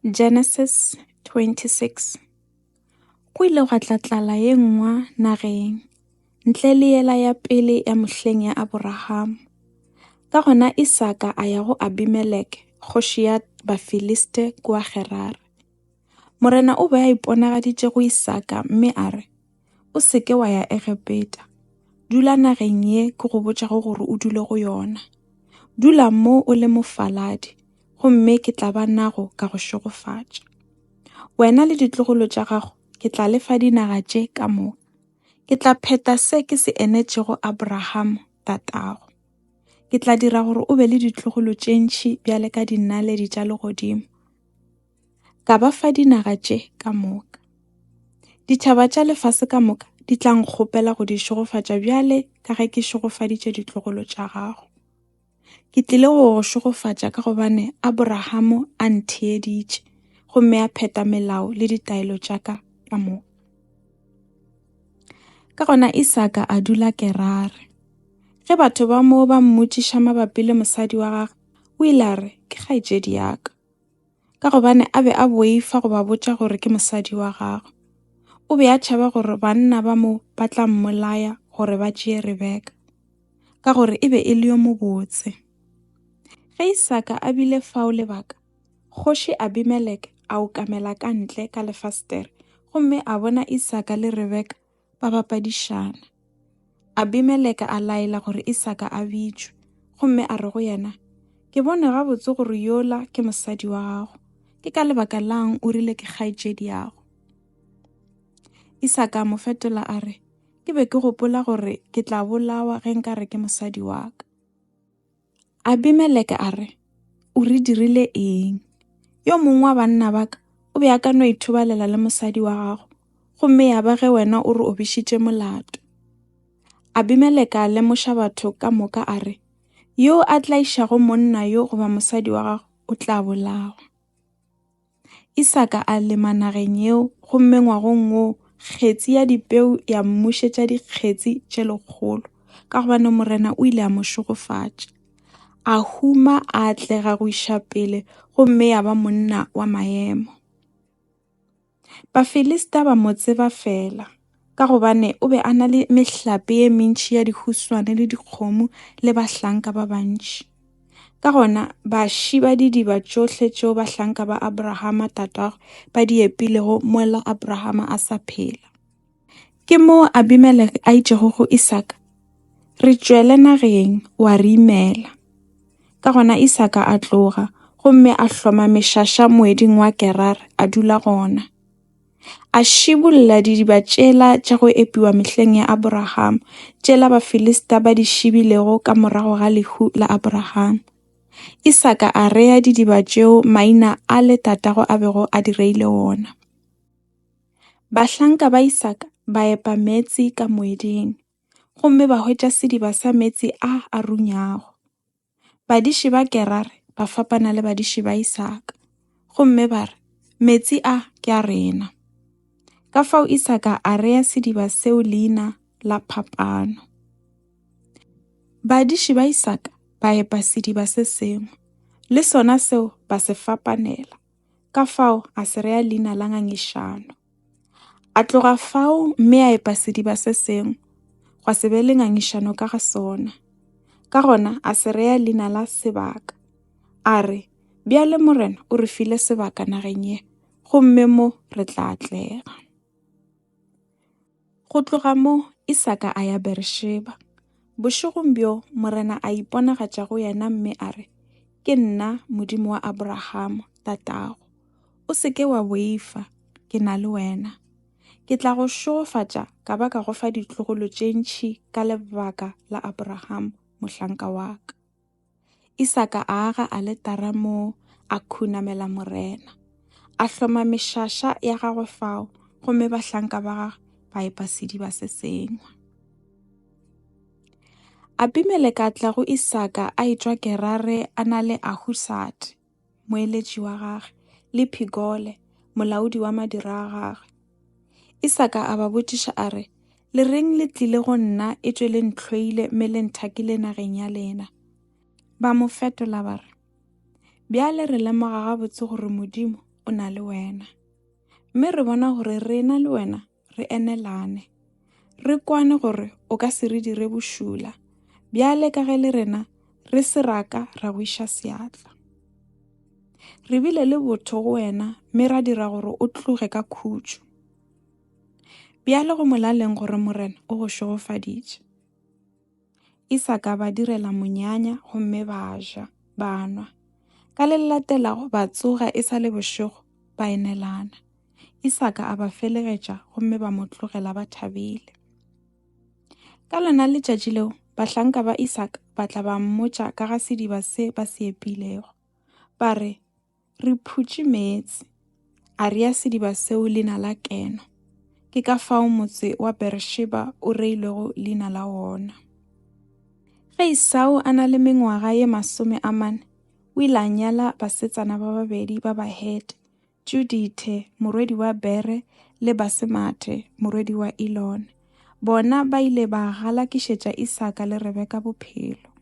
Genesis 26. Go ile gwa tla tlala ye nngwe nageng, ntle le yela ya pele ya mehleng ya Abraham. Ka gona Isaka a ya go Abimeleke, kgoši ya Bafiliste kua Gerari. Morena o be a iponagaditše go Isaka mme a re, o seke wa ya Egepeta. Dula nageng ye ke go botšago gore o dule go yona. Dula mo o le mofaladi, gomme ke tla ba nago ka go šogofatša. Wena le ditlogolo tša gago ke tla lefa dinaga tše ka moka. Ke tla pheta se ke se enetšego Abraham tatago. Ke tla dira gore o be le ditlogolo tše ntši bjale ka dinaledi tša legodimo. Ka ba fa dinaga tše ka moka. Ditšhaba tša lefase ka moka di tla nkgopela go di šogofatša bjale ka ge ke šogofaditše ditlogolo tša gago. Ke tlile go šogofatša ka gobane Abraham a ntheeditše, gomme a pheta melao le ditaelo tša ka moka. Ka gona Isaka a dula Gerari. Ge batho ba moo ba mmotšiša mabapi le mosadi wa gagwe, o ile a re ke kgaetšedi ya ka. Ka gobane a be a boifa go ba botša gore ke mosadi wa gagwe. O be a tšhaba gore banna ba moo ba tla mmolaya gore ba tšee Rebeka, ka gore e be e le yo mobotse. Ge Isaka a bile fao lebaka, kgoši Abimeleke a okamela ka ntle ka lefastere, gomme a bona Isaka le Rebeka ba bapadišana. Abimeleke a laela gore Isaka a bitšwe, gomme a re go yena, ke bone gabotse gore yola ke mosadi wa gago, ke ka lebaka lang o rile ke kgaetšedi yago. Isaka a mo fetola a re, ke be ke gopola gore ke tla bolawa ge nka re ke mosadi wa ka. Abimeleke a re, o re dirile eng? Yo mongwe wa banna ba ka o be a ka no ithobalela le mosadi wa gago, gomme ya ba ge wena o re o bišitše molato. Abimeleke a lemoša batho ka moka a re, yo a tla išago monna yo goba mosadi wa gago o tla bolawa. Isaka a lema nageng yeo, gomme ngwagong woo kgetsi ya dipeu ya mmušetša dikgetsi tše lekgolo, ka gobane morena o ile a mo šogofatša. A huma a atlega go iša pele, gomme ya ba monna wa maemo. Bafilista ba mo tseba fela, ka gobane o be a na le mehlape ye mentši ya dihuswane le dikgomo le bahlanka ba bantši. Ka gona ba šiba didiba tšohle tšeo bahlanka ba Abrahama tatagwe ba di epilego mola Abrahama a sa phela. Ke moo Abimeleke a itšego go Isaka, re tšwele nageng wa re imela. Ka gona Isaka a tloga, gomme a hloma mešaša moeding wa Gerari a dula gona. A šibolla didiba tšela tša go epiwa mehleng ya Abraham, tšela Bafilista ba di šibilego ka morago ga lehu la Abraham. Isaka a rea didiba tšeo maina a le tatago a bego a di reile wona. Bahlanka ba Isaka ba epa metsi ka moeding, gomme ba hwetša sediba sa metsi a runyago. Badiši ba Gerari ba fapana le badiši ba Isaka, gomme ba re, metsi a ke a rena. Ka fao Isaka a rea sediba seo leina la phapano. Badiši ba Isaka ba epa sediba se sengwe, le sona seo ba se fapanela, ka fao a se rea leina la ngangišano. A tloga fao mme a epa sediba se sengwe, gwa se be le ngangišano ka ga sona. Ka gona a se rea leina la sebaka. A re, bjale morena o re file sebaka nageng ye, gomme mo re tla atlega. Go tloga mo Isaka a ya Beresheba. Bošegong bjo morena a iponagatša go yena mme a re, ke nna Modimo wa Abraham tatago. O seke wa boifa, ke na le wena. Ke tla go šogofatša ka ba ka go fa ditlogolo tše ntši ka lebaka la Abraham mohlanka wa ka. Isaka a aga aletara moo, a khunamela morena. A hloma mešaša ya gagwe fao, gomme bahlanka ba gagwe ba epa sediba se sengwe. Abimeleke a tla go Isaka a etšwa Gerari a na le Ahuzati, moeletši wa gagwe, le Phigole, molaodi wa madira a gagwe. Isaka a ba botšiša a re, le reng le tlile go nna e tšwe le ntlhoile mme le nthakile nageng ya lena? Ba mo fetola ba re, bjale re lemoga gabotse gore Modimo o na le wena. Mme re bona gore re na le wena re enelane. Re kwane gore o ka se re dire bošula, bjale ka ge le rena re seraka ra go iša seatla. Re bile le botho go wena mme ra dira gore o tloge ka khutšo. Bjale go molaleng gore morena o go šogofaditše. Isaka ba direla monyanya gomme ba ja, ba nwa. Ka le latelago ba tsoga e sa le bošego ba enelana. Isaka a ba felegetša gomme ba mo tlogela ba thabile. Ka lona letšatši leo bahlanka ba Isaka ba tla ba mmotša ka ga sediba se ba se epilego. Ba re, re phutše meetse, a rea sediba seo leina la Keno. Ke ka fao motse wa Beresheba o reilwego leina la wona. Ge Esau a na le mengwaga ye 40, o ile a nyala basetsana ba babedi ba Bahete, Judite morwedi wa Bere le Basemate morwedi wa Elon. Bona ba ile ba galakišetša Isaka le Rebeka bophelo.